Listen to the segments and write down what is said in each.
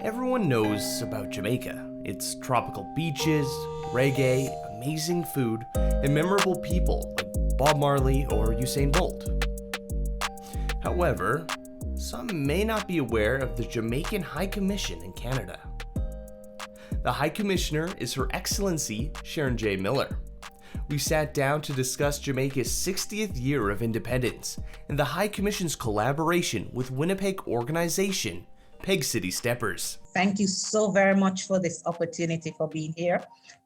Everyone knows about Jamaica. Its tropical beaches, reggae, amazing food, and memorable people like Bob Marley or Usain Bolt. However, some may not be aware of the Jamaican High Commission in Canada. The High Commissioner is Her Excellency Sharon J Miller. We sat down to discuss Jamaica's 60th year of independence and the High Commission's collaboration with Winnipeg organization Pegcity Steppers. Thank you so very much for this opportunity for being here.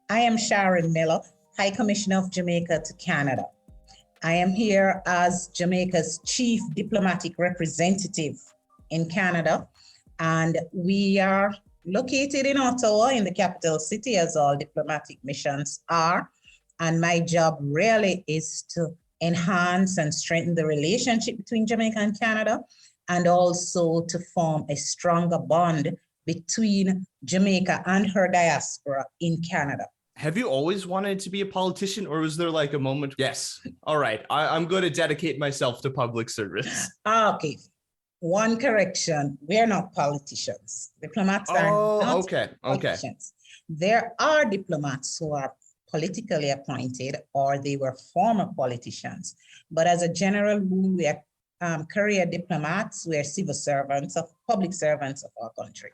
I am Sharon Miller, High Commissioner of Jamaica to Canada. I am here as Jamaica's Chief Diplomatic Representative in Canada, and we are located in Ottawa, in the capital city, as all diplomatic missions are. And my job really is to enhance and strengthen the relationship between Jamaica and Canada, and also to form a stronger bond between Jamaica and her diaspora in Canada. Have you always wanted to be a politician, or was there like a moment? Yes. All right. I'm going to dedicate myself to public service. Okay. One correction. We're not politicians. Diplomats are not politicians. There are diplomats who are politically appointed or they were former politicians. But as a general rule, we are career diplomats, we are civil servants, public servants of our country.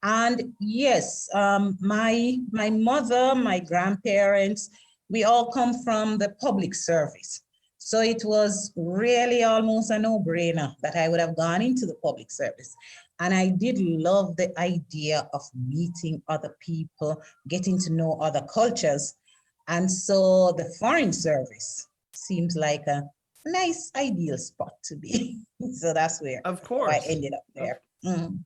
And yes, my mother, my grandparents, we all come from the public service. So it was really almost a no-brainer that I would have gone into the public service. And I did love the idea of meeting other people, getting to know other cultures. And so the foreign service seems like a nice, ideal spot to be. So that's where of course I ended up there. Mm.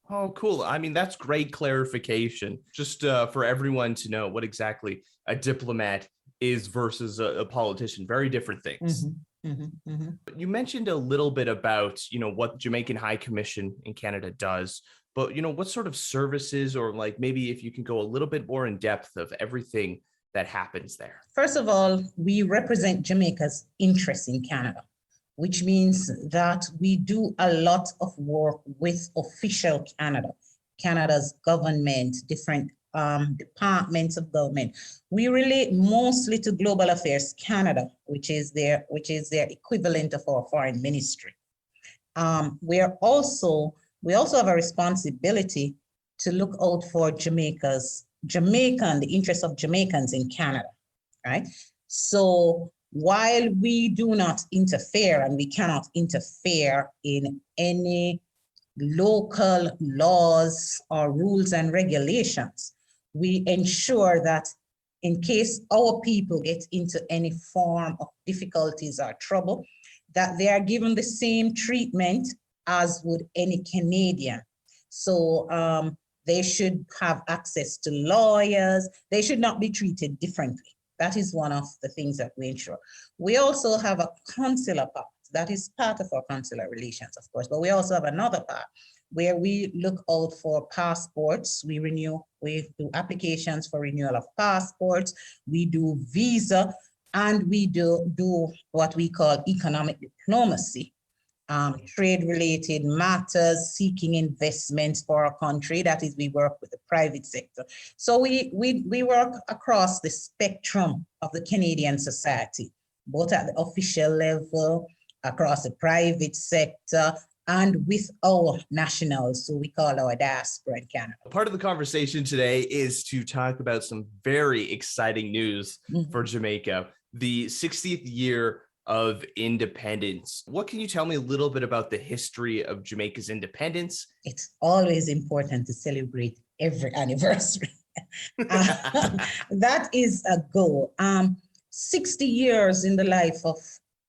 Oh, cool. I mean, that's great clarification. Just for everyone to know what exactly a diplomat is versus a politician. Very different things. Mm-hmm, mm-hmm, mm-hmm. You mentioned a little bit about, what Jamaican High Commission in Canada does, but, what sort of services, or like maybe if you can go a little bit more in depth of everything that happens there. First of all, we represent Jamaica's interests in Canada, which means that we do a lot of work with official Canada, Canada's government, different departments of government. We relate mostly to Global Affairs Canada, which is their equivalent of our foreign ministry. We also have a responsibility to look out for the interests of Jamaicans in Canada, right? So while we do not interfere, and we cannot interfere in any local laws or rules and regulations, we ensure that in case our people get into any form of difficulties or trouble, that they are given the same treatment as would any Canadian. So they should have access to lawyers. They should not be treated differently. That is one of the things that we ensure. We also have a consular part. That is part of our consular relations, of course, but we also have another part where we look out for passports. We do applications for renewal of passports. We do visa, and we do what we call economic diplomacy. Trade-related matters, seeking investments for our country. That is, we work with the private sector. So we work across the spectrum of the Canadian society, both at the official level, across the private sector, and with our nationals, so we call our diaspora in Canada. Part of the conversation today is to talk about some very exciting news for Jamaica, the 60th year of independence. What can you tell me a little bit about the history of Jamaica's independence? It's always important to celebrate every anniversary. That is a goal. 60 years in the life of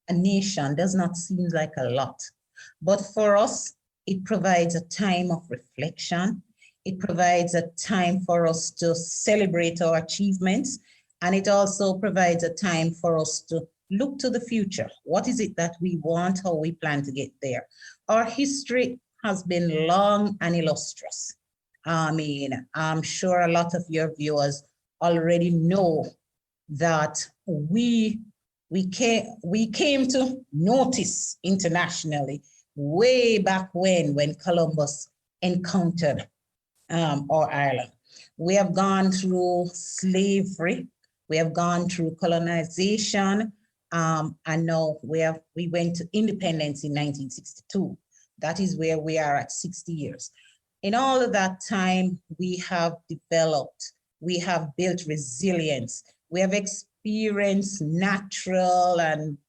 a nation does not seem like a lot, but for us, it provides a time of reflection. It provides a time for us to celebrate our achievements, and it also provides a time for us to look to the future. What is it that we want? How we plan to get there? Our history has been long and illustrious. I mean, I'm sure a lot of your viewers already know that we came to notice internationally way back when Columbus encountered or Ireland. We have gone through slavery. We have gone through colonization. And now we went to independence in 1962. That is where we are at 60 years. In all of that time, we have developed, we have built resilience. We have experienced natural and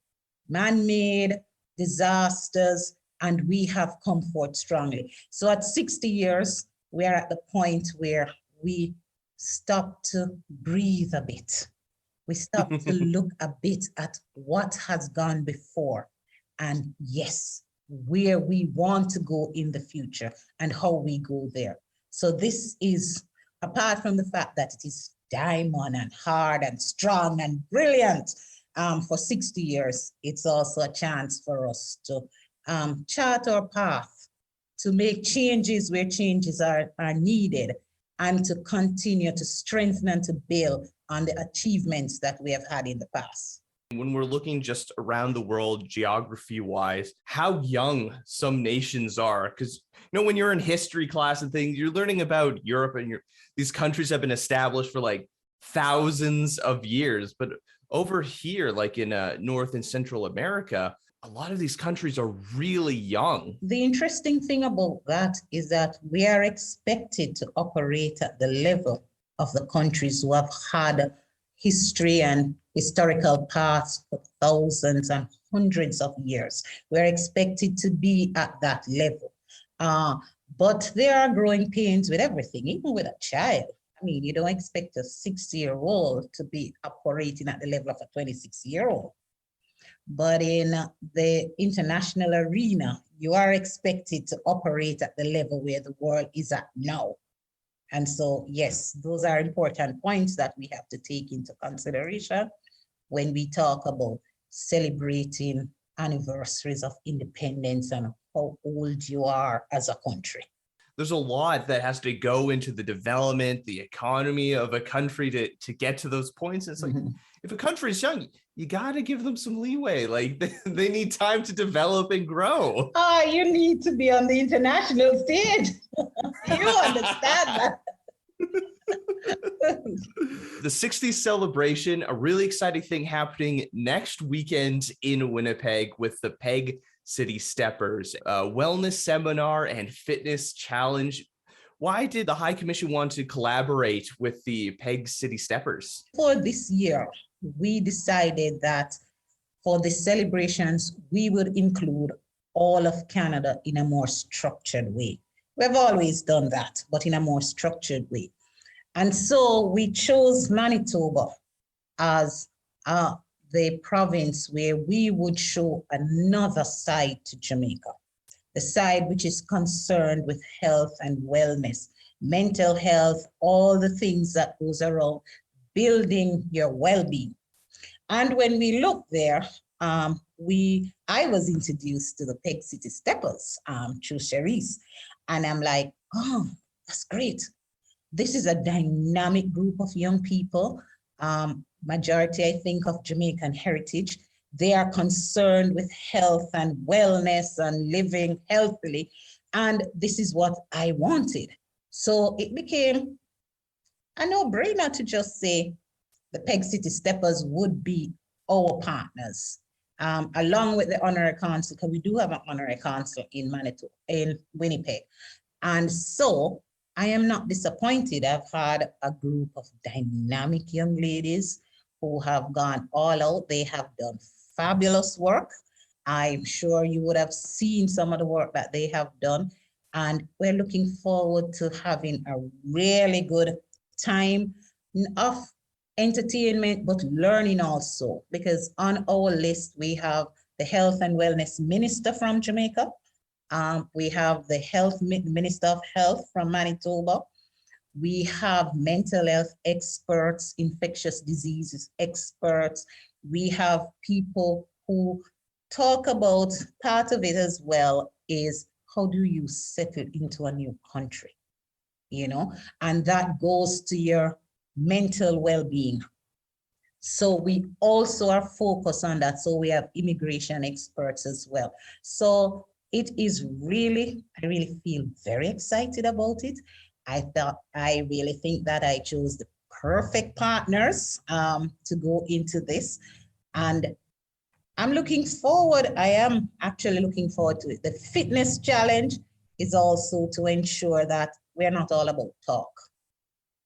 man-made disasters, and we have come forth strongly. So at 60 years, we are at the point where we stop to breathe a bit. We stop to look a bit at what has gone before, and yes, where we want to go in the future and how we go there. So this is, apart from the fact that it is diamond and hard and strong and brilliant for 60 years, it's also a chance for us to chart our path, to make changes where changes are needed, and to continue to strengthen and to build on the achievements that we have had in the past. When we're looking just around the world, geography-wise, how young some nations are, because when you're in history class and things, you're learning about Europe, and these countries have been established for like thousands of years. But over here, like in North and Central America, a lot of these countries are really young. The interesting thing about that is that we are expected to operate at the level of the countries who have had history and historical paths for thousands and hundreds of years. We're expected to be at that level. But there are growing pains with everything, even with a child. I mean, you don't expect a 6-year-old to be operating at the level of a 26-year-old. But in the international arena, you are expected to operate at the level where the world is at now. And so, yes, those are important points that we have to take into consideration when we talk about celebrating anniversaries of independence and how old you are as a country. There's a lot that has to go into the development, the economy of a country to get to those points. It's like, if a country is young, you got to give them some leeway. Like they need time to develop and grow. You need to be on the international stage. You understand that. The 60th celebration, a really exciting thing happening next weekend in Winnipeg with the Pegcity Steppers, a wellness seminar and fitness challenge. Why did the High Commission want to collaborate with the Pegcity Steppers? For this year, we decided that for the celebrations, we would include all of Canada in a more structured way. We've always done that, but in a more structured way. And so we chose Manitoba as the province where we would show another side to Jamaica, the side which is concerned with health and wellness, mental health, all the things that goes around building your well-being. And when we look there, I was introduced to the Pegcity Steppers through Cherise, and I'm like, oh, that's great. This is a dynamic group of young people, majority, I think, of Jamaican heritage. They are concerned with health and wellness and living healthily. And this is what I wanted. So it became a no-brainer to just say the Pegcity Steppers would be our partners, along with the honorary council, because we do have an honorary council in Manitoba, in Winnipeg. And so I am not disappointed. I've had a group of dynamic young ladies who have gone all out. They have done fabulous work. I'm sure you would have seen some of the work that they have done. And we're looking forward to having a really good time of entertainment, but learning also, because on our list, we have the Health and Wellness Minister from Jamaica. We have the Minister of Health from Manitoba. We have mental health experts, infectious diseases experts. We have people who talk about, part of it as well is, how do you settle into a new country? And that goes to your mental well-being. So we also are focused on that. So we have immigration experts as well. So it is really, I really feel very excited about it. I really think that I chose the perfect partners to go into this. And I'm looking forward. I am actually looking forward to it. The fitness challenge is also to ensure that we're not all about talk.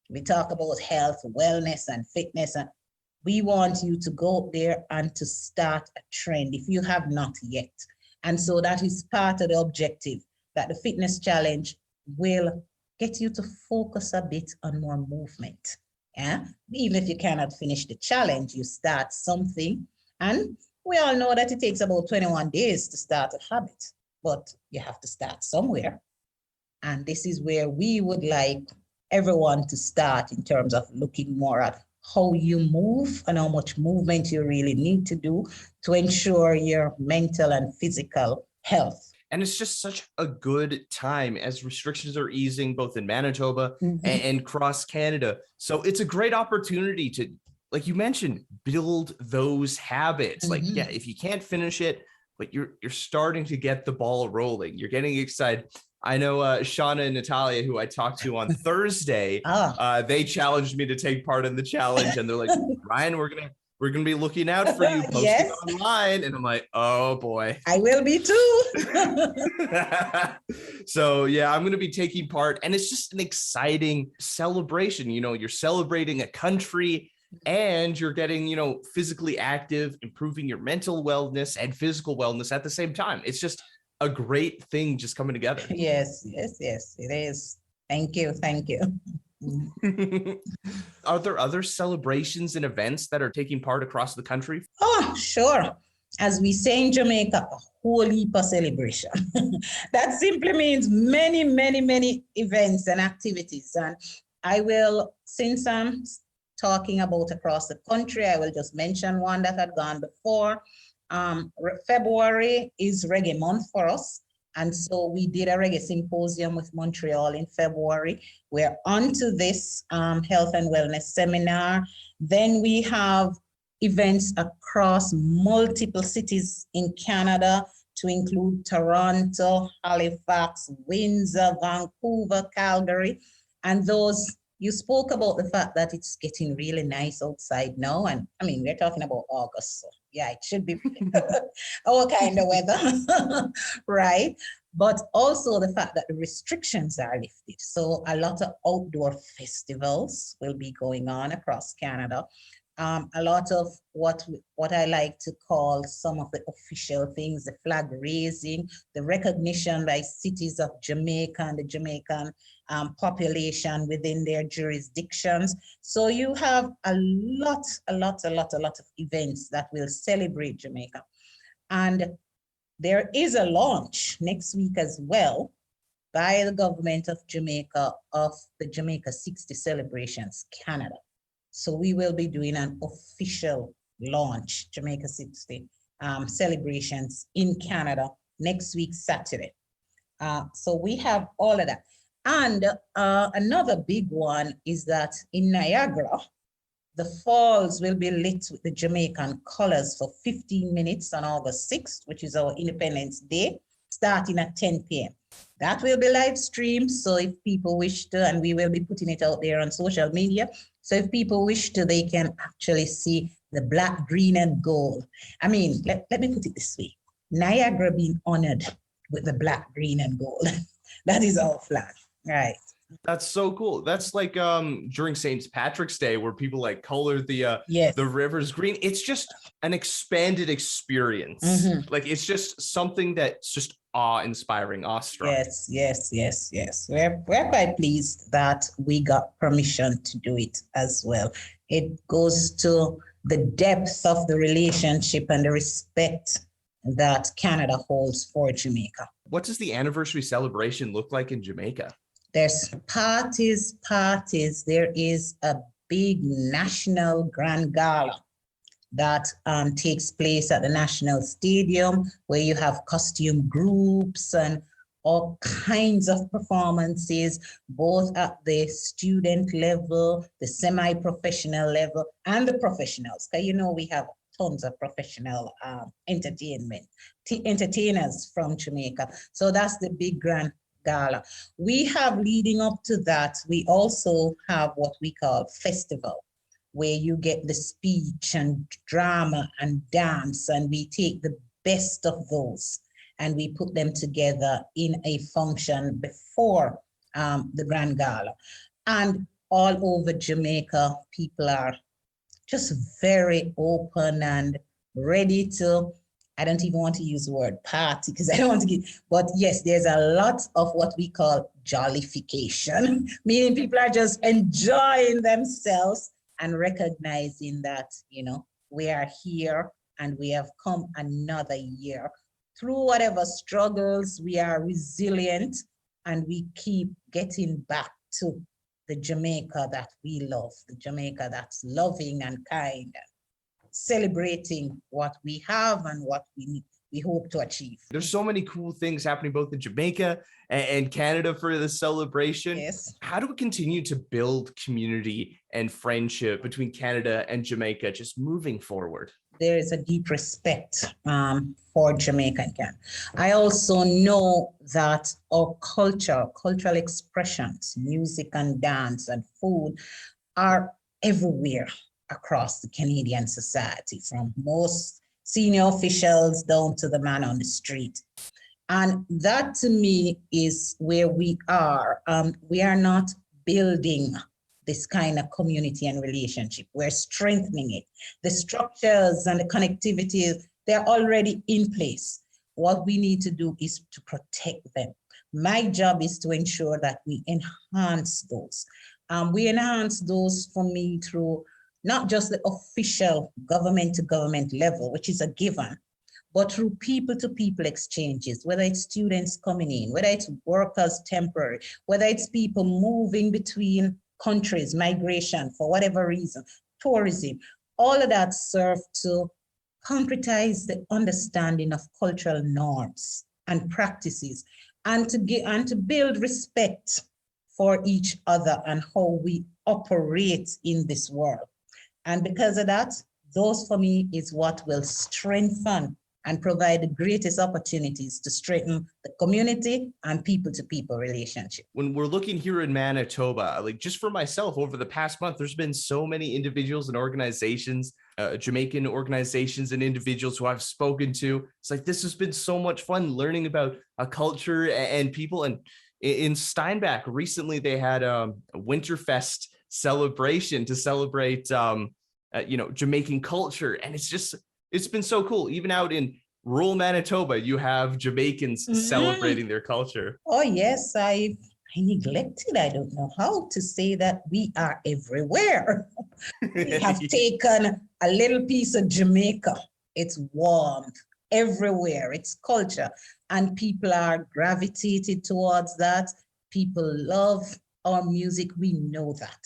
We talk about health, wellness, and fitness, and we want you to go there and to start a trend if you have not yet. And so that is part of the objective, that the fitness challenge will get you to focus a bit on more movement. Yeah, even if you cannot finish the challenge, you start something. And we all know that it takes about 21 days to start a habit, but you have to start somewhere. And this is where we would like everyone to start in terms of looking more at how you move and how much movement you really need to do to ensure your mental and physical health. And it's just such a good time as restrictions are easing both in Manitoba and across Canada. So it's a great opportunity to, like you mentioned, build those habits. Like, yeah, if you can't finish it, but you're starting to get the ball rolling, you're getting excited. I know Shauna and Natalia, who I talked to on Thursday, they challenged me to take part in the challenge, and they're like, Ryan, we're gonna be looking out for you posting Yes. online. And I'm like, oh boy. I will be too. So yeah, I'm gonna be taking part, and it's just an exciting celebration. You know, you're celebrating a country, and you're getting, you know, physically active, improving your mental wellness and physical wellness at the same time. It's just a great thing just coming together. Yes, it is. Thank you. Are there other celebrations and events that are taking part across the country? Oh, sure. As we say in Jamaica, a whole heap of celebration. That simply means many, many, many events and activities. And I will, since I'm talking about across the country, I will just mention one that had gone before. February is Reggae month for us. And so we did a Reggae symposium with Montreal in February. We're on to this health and wellness seminar. Then we have events across multiple cities in Canada, to include Toronto, Halifax, Windsor, Vancouver, Calgary. And those, you spoke about the fact that it's getting really nice outside now. And I mean, we're talking about August. So yeah, it should be our kind of weather, right? But also the fact that the restrictions are lifted. So a lot of outdoor festivals will be going on across Canada. A lot of what I like to call some of the official things, the flag raising, the recognition by cities of Jamaica and the Jamaican population within their jurisdictions. So you have a lot of events that will celebrate Jamaica. And there is a launch next week as well by the government of Jamaica of the Jamaica 60 Celebrations Canada. So we will be doing an official launch, Jamaica 60 celebrations in Canada next week, Saturday. So we have all of that. And another big one is that in Niagara, the falls will be lit with the Jamaican colors for 15 minutes on August 6th, which is our Independence Day, starting at 10 p.m. That will be live streamed. So if people wish to, and we will be putting it out there on social media. So if people wish to, they can actually see the black, green, and gold. I mean, let me put it this way. Niagara being honored with the black, green, and gold. That is our flag, right? That's so cool. That's like during St. Patrick's Day, where people like colored the rivers green. It's just an expanded experience. Mm-hmm. Like it's just something that's just awe-inspiring, awestruck. Yes. We're quite pleased that we got permission to do it as well. It goes to the depth of the relationship and the respect that Canada holds for Jamaica. What does the anniversary celebration look like in Jamaica? There's parties. There is a big national grand gala that takes place at the National Stadium, where you have costume groups and all kinds of performances, both at the student level, the semi-professional level, and the professionals. Because you know we have tons of professional entertainers from Jamaica. So that's the big grand gala. We have, leading up to that, we also have what we call festival, where you get the speech and drama and dance, and we take the best of those and we put them together in a function before the grand gala. And all over Jamaica, people are just very open and ready to, I don't even want to use the word party because I don't want to get, but yes, there's a lot of what we call jollification, meaning people are just enjoying themselves and recognizing that, you know, we are here and we have come another year. Through whatever struggles, we are resilient and we keep getting back to the Jamaica that we love, the Jamaica that's loving and kind, celebrating what we have and what we hope to achieve. There's so many cool things happening both in Jamaica and Canada for the celebration. Yes. How do we continue to build community and friendship between Canada and Jamaica just moving forward? There is a deep respect for Jamaica and Canada. I also know that our cultural expressions, music and dance and food are everywhere across the Canadian society, from most senior officials down to the man on the street. And that to me is where we are. We are not building this kind of community and relationship. We're strengthening it. The structures and the connectivity, they're already in place. What we need to do is to protect them. My job is to ensure that we enhance those. We enhance those for me through not just the official government to government level, which is a given, but through people to people exchanges, whether it's students coming in, whether it's workers temporary, whether it's people moving between countries, migration for whatever reason, tourism, all of that serve to concretize the understanding of cultural norms and practices, and to build respect for each other and how we operate in this world. And because of that, those for me is what will strengthen and provide the greatest opportunities to strengthen the community and people-to-people relationship. When we're looking here in Manitoba, like just for myself, over the past month, there's been so many individuals and organizations, Jamaican organizations and individuals who I've spoken to. It's like, this has been so much fun learning about a culture and people. And in Steinbach, recently they had a Winterfest celebration to celebrate, Jamaican culture. And it's been so cool. Even out in rural Manitoba, you have Jamaicans celebrating their culture. Oh, yes, I neglected. I don't know how to say that we are everywhere. We have taken a little piece of Jamaica. It's warmth everywhere. It's culture. And people are gravitated towards that. People love our music. We know that.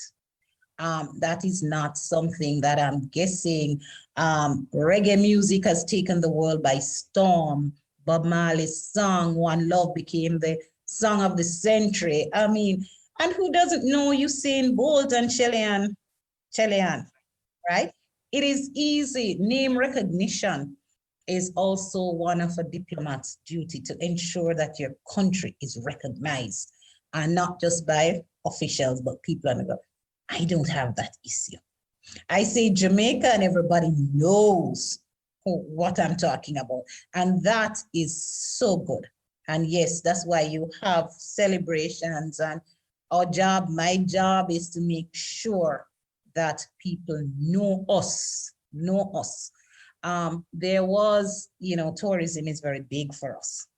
That is not something that I'm guessing. Reggae music has taken the world by storm. Bob Marley's song, One Love, became the song of the century. I mean, and who doesn't know Usain Bolt and Chilean, right? It is easy. Name recognition is also one of a diplomat's duty, to ensure that your country is recognized, and not just by officials, but people on the ground. I don't have that issue. I say Jamaica and everybody knows what I'm talking about. And that is so good. And yes, that's why you have celebrations, and my job is to make sure that people know us. There was, tourism is very big for us.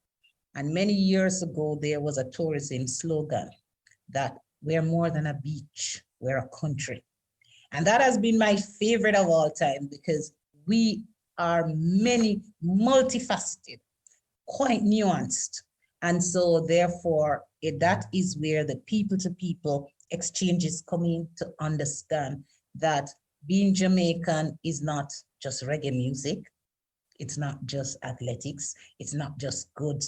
And many years ago, there was a tourism slogan that we're more than a beach. We're a country. And that has been my favorite of all time, because we are many, multifaceted, quite nuanced. And so therefore, that is where the people-to-people exchanges come in, to understand that being Jamaican is not just reggae music. It's not just athletics. It's not just good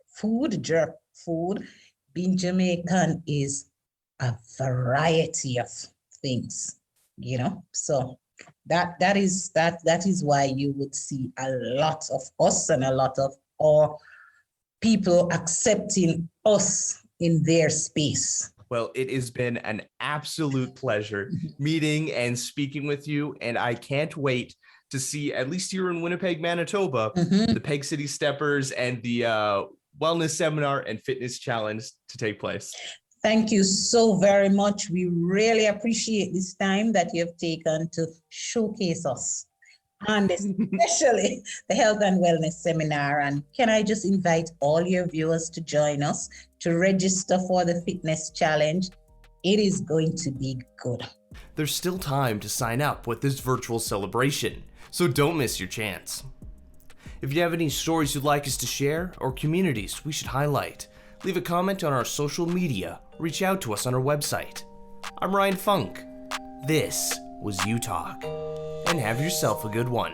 food, jerk food. Being Jamaican is a variety of things, so that is why you would see a lot of us and a lot of our people accepting us in their space. Well, it has been an absolute pleasure meeting and speaking with you, and I can't wait to see, at least here in Winnipeg, Manitoba, the Pegcity Steppers and the Wellness Seminar and Fitness Challenge to take place. Thank you so very much. We really appreciate this time that you have taken to showcase us, and especially the Health and Wellness Seminar. And can I just invite all your viewers to join us to register for the Fitness Challenge? It is going to be good. There's still time to sign up with this virtual celebration, so don't miss your chance. If you have any stories you'd like us to share or communities we should highlight, leave a comment on our social media, reach out to us on our website. I'm Ryan Funk. This was You Talk, and have yourself a good one.